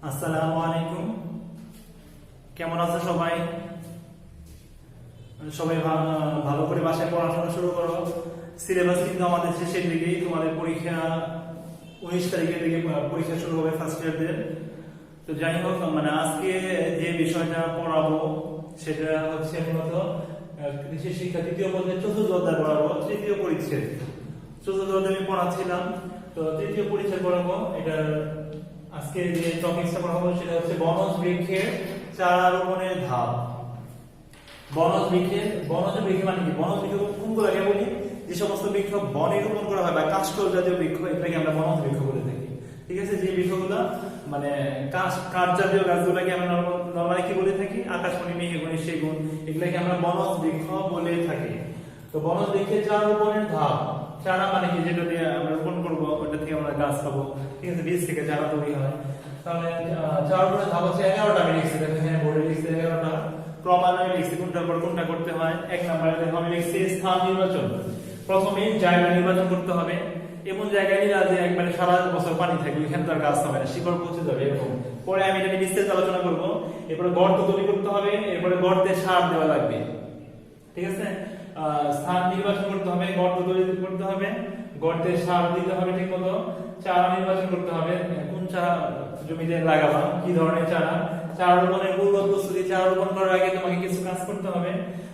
আসসালামু আলাইকুম। কেমন আছো সবাই? সবাই ভালো করে বাসায় পড়াশোনা শুরু করো। সিলেবাস কিন্তু আমাদের শেষের দিকেই, তোমাদের পরীক্ষা 19 তারিখের দিকে পরীক্ষা শুরু হবে ফার্স্ট ইয়ারদের। তো যাই হোক, আজকে যে বিষয়টা পড়াবো সেটা হচ্ছে মূলত কৃষি শিক্ষা তৃতীয় পর্যায়ে চতুর্থ অধ্যায় পড়াবো। তৃতীয় পরিচ্ছেদ, চতুর্থ অধ্যায় আমি পড়াচ্ছিলাম, তো তৃতীয় পরিচ্ছেদ পড়াবো। এটার আজকে যে টপিকটা পড়াবো সেটা হচ্ছে বনজ বৃক্ষের চারা রোপণের ধাপ। বনজ বৃক্ষে মানে কি? বনজ বৃক্ষ কোনগুলো আগে বলি? যে সমস্ত বৃক্ষ বনে রোপণ করা হয় বা কাষ্ঠল জাতীয় বৃক্ষ, এটাকে আমরা বনজ বৃক্ষ বলে থাকি। ঠিক আছে? যে বৃক্ষগুলো কাঠ জাতীয় গাছগুলোকে আমরা নরমালি কি বলে থাকি? আকাশমণি, মেহগনি, সেগুন, এগুলাকে আমরা বনজ বৃক্ষ বলে থাকি। তো বনজ বৃক্ষের চারা রোপণের ধাপ। চারা মানে কি? যেটা দিয়ে আমরা রোপণ করবো, ওটা থেকে আমরা গাছ পাবো। ঠিক আছে? বীজ থেকে চারা তৈরি হয়। তাহলে চারা রোপণের ধাপ হচ্ছে 11টা। আমি লিখছি, দেখেন এখানে বোর্ডে লিখছি 11টা। ক্রমান্বয়ে লিখছি কোনটার পর কোনটা করতে হয়। 1 নম্বরে দেখো আমি লিখছি স্থান নির্বাচন। প্রথমে জায়গা নির্বাচন করতে হবে। এমন জায়গায় নিয়ে যে একবারে সারা বছর পানি থাকবে, এখানে তার গাছ হবে না, শিকড় পচে যাবে এরকম। পরে আমি এটা বিস্তারিত আলোচনা করবো। এরপরে গর্ত তৈরি করতে হবে, এরপরে গর্তে সার দেওয়া লাগবে। ঠিক আছে? স্থান নির্বাচন করতে হবে, গর্ত তৈরি করতে হবে, গর্তে সার দিতে হবে ঠিক মতো, চারা নির্বাচন করতে হবে, কোন চারা জমিতে লাগাবা, কি ধরনের চারা, চারা রোপণের পূর্ব প্রস্তুতি। চারা রোপণ করার আগে তোমাকে কিছু কাজ করতে হবে।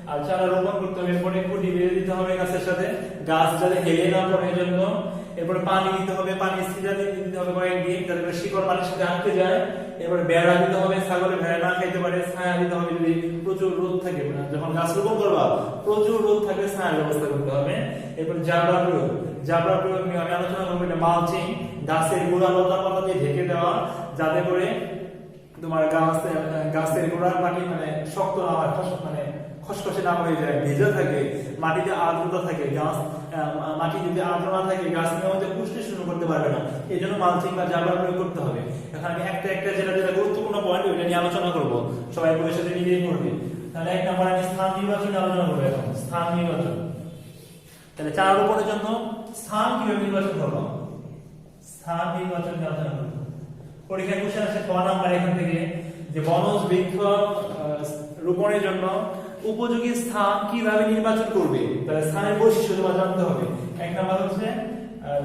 আর চারা রোপণ করতে হবে, এরপরে খুঁটি বেঁধে দিতে হবে গাছের সাথে, গাছ যাতে হেলে না পড়ে জন্য। এরপরে পানি দিতে হবে, পানি ছিটা দিতে হবে কয়েকদিন, যাতে করে শিকড় পানির সাথে আটকে যায়। এরপরে বেড়া দিতে হবে, ছাগলে ভেড়া না খাইতে পারে। ছায়া দিতে হবে, যদি প্রচুর রোদ থাকে, যখন গাছ রোপণ করবা প্রচুর রোদ থাকলে ছায়ার ব্যবস্থা করতে হবে। এরপরে জাবরা প্রয়োগ নিয়ে আমি আলোচনা করবো। এটা মালচিং, গাছের গোড়া লতা পাতা দিয়ে ঢেকে দেওয়া, যাতে করে তোমার গাছের গোড়ার মাটি শক্ত না হয়, খসখসে না হয়ে যায়, ভেজা থাকে, মাটিতে আর্দ্রতা থাকে। মাটি যদি আর্দ্র না থাকে, গাছ নিয়মিত পুষ্টি শুরু করতে পারবে না। এই জন্য মালচিং বা জাবরা প্রয়োগ করতে হবে। এখন আমি একটা যেটা গুরুত্বপূর্ণ পয়েন্ট, ওইটা নিয়ে আলোচনা করবো। সবাই বইয়ের সাথে নিজেই করবে। তাহলে 1 নম্বর আমি স্থান নির্বাচন আলোচনা করবো। এখন স্থান নির্বাচন, তাহলে চারা রোপণের জন্য স্থান কিভাবে নির্বাচন করবো? স্থান নির্বাচন আলোচনা করবো। পরীক্ষায় কোশ্চেন আসে 6 নাম্বার এখান থেকে, যে বনজ বৃক্ষ রোপণের জন্য উপযোগী স্থান কিভাবে নির্বাচন করবে। তাহলে স্থানের বৈশিষ্ট্য তোমার জানতে হবে। 1 নাম্বার হচ্ছে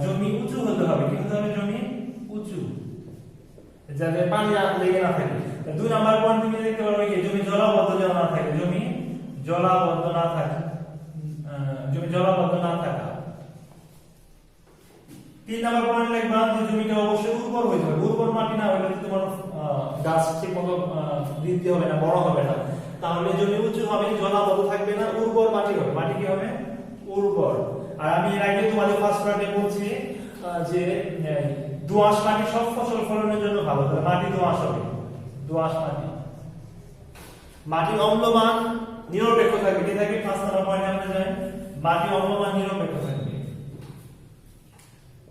জমি উঁচু হতে হবে। কি হতে হবে? জমি উঁচু, যাতে পানি লেগে না থাকে। 2 নাম্বার পয়েন্ট তুমি দেখতে পারবে কি? জমি জলাবদ্ধ যেন না থাকে। জমি জলাবদ্ধ না থাকে, জমি জলাবদ্ধ না থাকা। 3 নাম্বার পয়েন্ট লিখবা যে জমিটা অবশ্যই উর্বর হইতে হবে। উর্বর মাটি না হলে তোমার গাছ ঠিকমতো বৃদ্ধি হবে না, বড় হবে না। তাহলে জমি উঁচু হবে, জলাবদ্ধ থাকবে না, উর্বর মাটি হবে। মাটি কি হবে? উর্বর। আর আমি এর আগে তোমাদের ফার্স্ট পার্টে বলছি যে দোআঁশ মাটি সব ফসল ফলনের জন্য ভালো। তাহলে মাটি দোআঁশ হবে, দোআঁশ মাটি। মাটির অম্লমান নিরপেক্ষ থাকবে। কি থাকবে? 5 নম্বর পয়েন্টে আমরা যাই, মাটি অম্লমান নিরপেক্ষ থাকবে।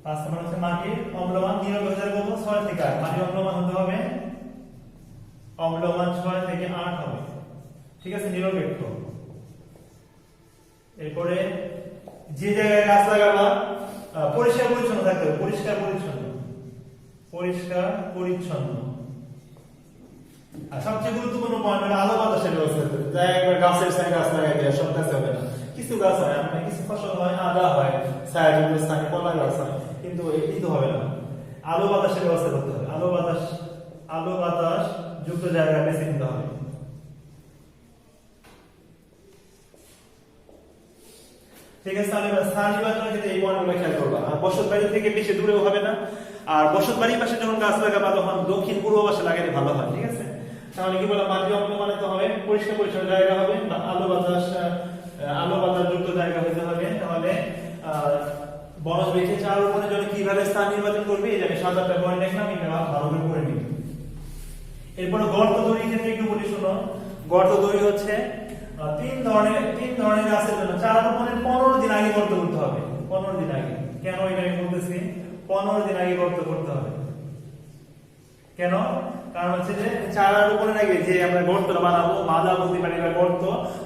5 নম্বর হচ্ছে মাটির অম্লমান নিরপেক্ষ থাকবে। 6 থেকে 8 মাটির অম্লমান হতে হবে, অম্লমান 6 থেকে 8 হবে। ঠিক আছে? নিরপেক্ষ। এরপরে যে জায়গায় গাছ লাগাবা পরিষ্কার পরিচ্ছন্ন থাকতে হবে। পরিষ্কার পরিচ্ছন্ন। আর সবচেয়ে গুরুত্বপূর্ণ পয়েন্ট হলো আলো বাতাসের ব্যবস্থা করতে হবে। তাই একবার গাছের সাইড গাছ লাগাই দেয়, সব গাছ হবে না। কিছু গাছ হয়, কিছু ফসল হয়, আদা হয়, ছায়াযুক্ত স্থানে কলা গাছ হয়, কিন্তু এটি তো হবে না। আলো বাতাসের ব্যবস্থা করতে হবে। আলো বাতাস যুক্ত জায়গা বেছে নিতে হবে। ঠিক আছে? তাহলে স্থান নির্বাচনের ক্ষেত্রে এই পয়েন্টগুলো খেয়াল করবা। আর বসত বাড়ি থেকে বেশি দূরেও হবে না। আর বসত বাড়ির পাশে যখন গাছ লাগাবা তখন দক্ষিণ পূর্ব পাশে লাগালে ভালো হয়। ঠিক আছে? তাহলে কি বললাম? মাটি অম্লমান তো হবে, পরিষ্কার পরিচ্ছন্ন জায়গা হবে, আলো বাতাস যুক্ত জায়গা হতে হবে। তাহলে বনজ বৃক্ষের চারা রোপণের জন্য কিভাবে স্থান নির্বাচন করবে, এই যে আমি 7-8টা পয়েন্ট দেখলাম, এটা ভালো করে পড়ে নিবে। এরপরে গর্ত তৈরির ক্ষেত্রে একটু বলি, শোনো। গর্ত তৈরি হচ্ছে 3 ধরনের গাছের জন্য চারা রোপণের 15 দিন আগে গর্ত করতে হবে। 15 দিন আগে। কেন এটা আমি বলতেছি? 15 দিন আগে গর্ত করতে হবে। কেন? কারণ হচ্ছে যে চারা রোপণের আগে যে আমরা গর্তটা বানাবো, মাদা বলতে পারি বা গর্ত,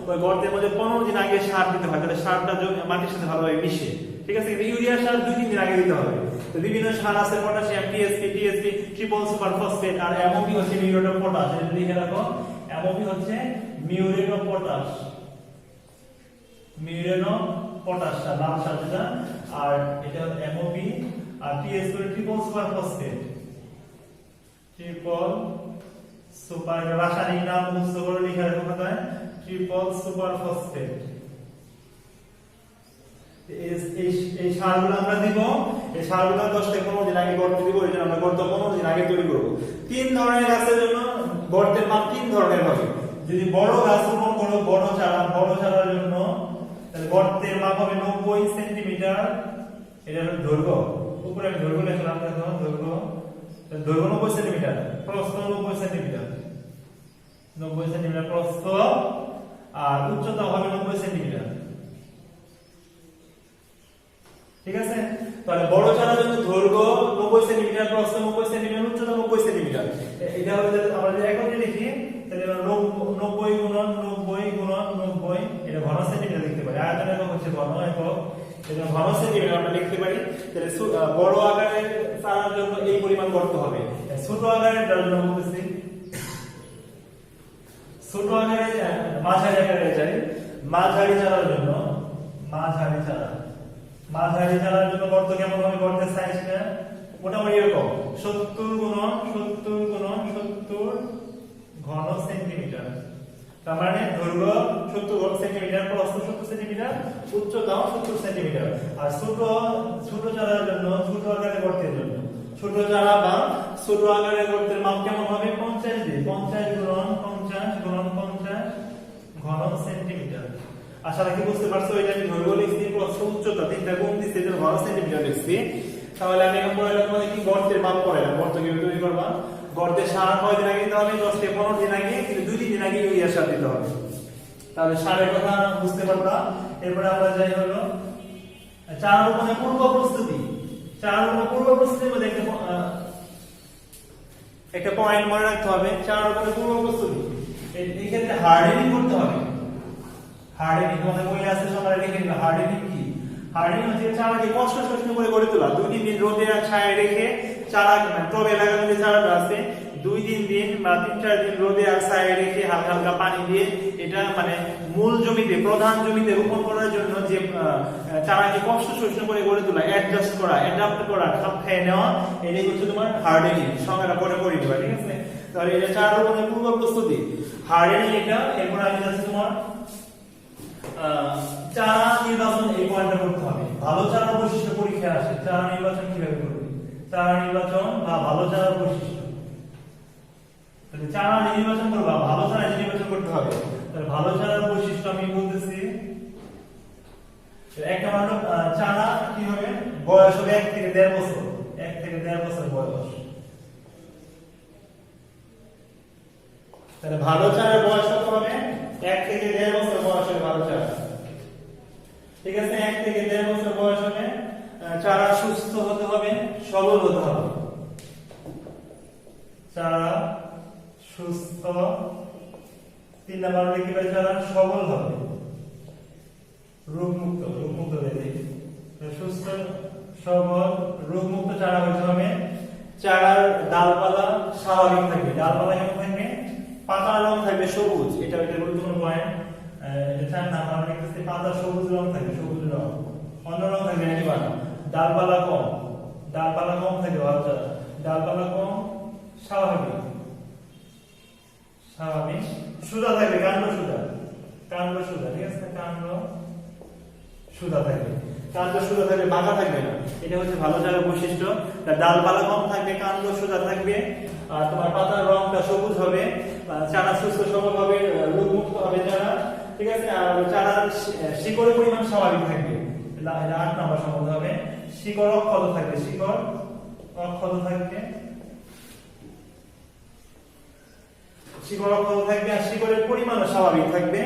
ওই গর্তের মধ্যে 15 দিন আগে সার দিতে হয়। তাহলে সারটা মাটির সাথে ভালোভাবে মিশে। ঠিক আছে, কিন্তু ইউরিয়া সার 2-3 দিন আগে দিতে হবে। তো বিভিন্ন সার আছে potassium, TSP, triple superphosphate, আর এমওপি হচ্ছে মিউরেট অফ পটাশ। এটা লিখে রাখো, এমওপি হচ্ছে muriate of potash, muriate of potash লাল সার যেটা, আর এটা হচ্ছে এমওপি, আর TSP triple superphosphate, triple super, রাসায়নিক নাম মুখস্থ করে লিখে রাখো খাতায়, ট্রিপল সুপার ফসফেট। এই সারগুলো আমরা দিব, এই সারগুলো 10 থেকে 15 দিন আগে গর্তে দিব, এই জন্য আমরা গর্ত 15 দিন আগে তৈরি করব। 3 ধরনের গাছের জন্য গর্তের মাপ 3 ধরনের হবে। যদি বড় গাছ রোপণ করো, বড় চারার জন্য তাহলে গর্তের মাপ হবে 90 সেন্টিমিটার। এটা হলো দৈর্ঘ্য, উপরে আমি দৈর্ঘ্য লিখলাম, দেখো দৈর্ঘ্য 90 সেন্টিমিটার, প্রস্থ 90 সেন্টিমিটার, 90 সেন্টিমিটার প্রস্থ, আর উচ্চতা হবে 90 সেন্টিমিটার। ঠিক আছে, তাহলে বড় চারার জন্য দৈর্ঘ্য 90 সেন্টিমিটার, প্রস্থ 90 সেন্টিমিটার, উচ্চতা 90 সেন্টিমিটার। এটা হলো যদি আমরা যদি এককে লিখি তাহলে 90 গুণন 90 গুণন 90, এটা ঘন সেন্টিমিটার লিখতে পারি। আয়তন একক হচ্ছে ঘন একক, এটা ঘন সেন্টিমিটার আমরা লিখতে পারি। তাহলে বড় আকারের চারার জন্য এই পরিমাণ গর্ত হবে। ছোট আকারের জন্য বলতেছি, ছোট আকারে মাঝারি আকারে যায়, মাঝারি চারার জন্য, মাঝারি চারার জন্য গর্ত কেমন হবে? গর্তের সাইজটা মোটামুটি এরকম 70 গুণন 70 ঘন সেন্টিমিটার। তার মানে দৈর্ঘ্য 70 সেন্টিমিটার, প্রস্থ 70 সেন্টিমিটার, উচ্চতা 70 সেন্টিমিটার। আর ছোট চারার জন্য, ছোট আকারের গর্তের জন্য, ছোট চারা বা ছোট আকারের গর্তের মাপ কেমন হবে? 50 দিয়ে 50 গুণন 50 ঘন সেন্টিমিটার। আশা রাখি বুঝতে পারছো। এটা আমি দৈর্ঘ্য লিখছি, প্রস্থ, উচ্চতা তিনটা গুণ দিচ্ছি, এর ঘন সেন্টিমিটার লিখছি। তাহলে আমি এখন পড়াইলাম তোমাদের কি গর্তের মাপ পড়াইলাম, গর্ত কিভাবে তৈরি করবা। গর্তের সার কয়দিন আগে দিতে হবে? 10 থেকে 15 দিন আগে, কিন্তু 2-3 দিন আগে ইউরিয়া সার দিতে হবে। তাহলে সারের কথা বুঝতে পারবা। এরপরে আমরা যাই হলো চারা রোপণের পূর্ব প্রস্তুতি। চারা রোপণের পূর্ব প্রস্তুতির মধ্যে একটা পয়েন্ট মনে রাখতে হবে, চারা রোপণের পূর্ব প্রস্তুতি। এই ক্ষেত্রে হার্ডেনিং করতে হবে। হার্ডেনিং তোমাদের বই আছে, সকালে লিখে নিবা। হার্ডেনিং কি? হার্ডেনিং হচ্ছে চারাকে কষ্ট করে গড়ে তোলা। 2-3 দিন রোদে আর ছায়ায় রেখে চারা টবে লাগানো যে চারাটা আছে 2-3 দিন বা 3-4 দিন রোদে আর ছায়ায় রেখে হালকা হালকা পানি দিয়ে এটা মানে মূল জমিতে, প্রধান জমিতে রোপণ করার জন্য যে চারাকে কষ্ট করে গড়ে তোলা, অ্যাডজাস্ট করা, অ্যাডাপ্ট করা, খাপ খেয়ে নেওয়া, এটাই হচ্ছে তোমার হার্ডেনিং। সংজ্ঞাটা পরে পড়ে দিবা, ঠিক আছে? তাহলে এটা চারা রোপণের পূর্ব প্রস্তুতি, হার্ডেনিং এটা। এরপর আমি যাচ্ছি তোমার চারা নির্বাচন। এই পয়েন্টটা করতে হবে। ভালো চারা বৈশিষ্ট্য পরীক্ষা আসে, চারা নির্বাচন কিভাবে করবে? চারা নির্বাচন বা ভালো চারার বৈশিষ্ট্য। তাহলে চারা নির্বাচন করবা, ভালো চারা নির্বাচন করতে হবে। তাহলে ভালো চারার বৈশিষ্ট্য আমি বলতেছি, একটা হলো চারা কি হবে? বয়স হবে 1 থেকে 1.5 বছর, 1 থেকে 1.5 বছর বয়স। তাহলে ভালো চারার বয়স কত হবে? 1 থেকে 1.5 বছর বয়স হবে ভালো চারা। ঠিক আছে, 1 থেকে 1.5 বছর বয়স হবে। চারা সুস্থ হতে হবে, সবল হতে হবে। চারা সুস্থ। 3 নাম্বার লিখতে পারি চারা সবল হবে, রোগমুক্ত সুস্থ সবল রোগমুক্ত চারা হতে হবে। চারার ডালপালা স্বাভাবিক থাকবে। ডালপালা কেমন থাকবে? পাতার রং থাকবে সবুজ। এটা গুরুত্বপূর্ণ পয়েন্ট। এটা 4 নাম্বার লিখতেছি, পাতা সবুজ রং থাকবে, সবুজ রং। অন্য রং থাকবে না। ডালপালা কম থাকবে ভালো চারা। ডালপালা কম, স্বাভাবিক সুদা থাকবে, কাণ্ড সুদা, ঠিক আছে? কাণ্ড সুদা থাকবে, বাঁকা থাকবে না। এটা হচ্ছে ভালো চারার বৈশিষ্ট্য। ডালপালা কম থাকবে, কাণ্ড সুদা থাকবে, আর তোমার পাতার রংটা সবুজ হবে, চারা সুস্থ সবল হবে, রোগমুক্ত হবে চারা, ঠিক আছে? আর চারার শিকড়ের পরিমাণ স্বাভাবিক থাকবে। 8 নাম্বার সম্বন্ধ হবে। শিকড় অক্ষত থাকবে, আর শিকড়ের পরিমাণ স্বাভাবিক থাকবে।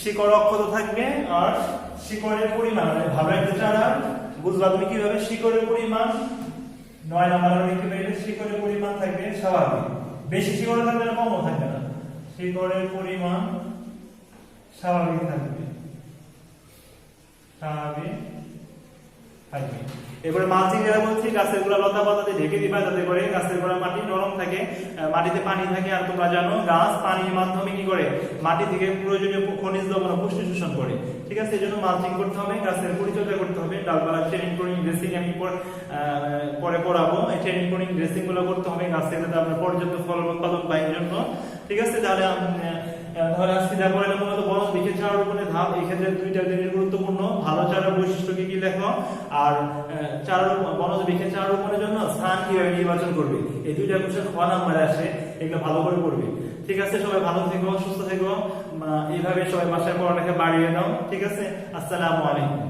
শিকড় অক্ষত থাকবে আর শিকড়ের পরিমাণ, ভালো একটা চারা বুঝবা তুমি কিভাবে? শিকড়ের পরিমাণ 9 নাম্বার লিখতে পারলে শিকড়ের পরিমাণ থাকবে স্বাভাবিক। বেশি শিকড় থাকবে না, কমও থাকবে না। শিকড়ের পরিমাণ স্বাভাবিক থাকবে, থাকবে। এরপরে মালচিং যেটা বলছি, গাছের গোড়া লতা পাতা দিয়ে ঢেকে দিবা যাতে করে গাছের গোড়া মাটি নরম থাকে, মাটিতে পানি থাকে। আর তোমরা জানো গাছ পানির মাধ্যমে কি করে, মাটি থেকে প্রয়োজনীয় খনিজ লবণ ও পুষ্টি শোষণ করে। ঠিক আছে, এই জন্য মালচিং করতে হবে, গাছের পরিচর্যা করতে হবে। ডালপালা ট্রেনিং প্রুনিং ড্রেসিং আমি পরে পড়াবো। এই ট্রেনিং প্রুনিং ড্রেসিং গুলো করতে হবে গাছের, যাতে আমরা পর্যাপ্ত ফলন উৎপাদন পাই এর জন্য। ঠিক আছে, তাহলে আজকে যা পড়ালাম মূলত বনজ বৃক্ষের চারা রোপণের ধাপ। এই ক্ষেত্রে দুইটা জিনিস গুরুত্বপূর্ণ, ভালো চারা বৈশিষ্ট্য কি কি লেখো, আর বনজ বৃক্ষের চারা রোপণের জন্য স্থান কিভাবে নির্বাচন করবে। এই দুইটা কোশ্চেন ক নাম্বারে আসে, এগুলো ভালো করে পড়বে। ঠিক আছে, সবাই ভালো থেকো, সুস্থ থেকো, এইভাবে সবাই বাসায় পড়ালেখা বাড়িয়ে দাও। ঠিক আছে, আসসালামু আলাইকুম।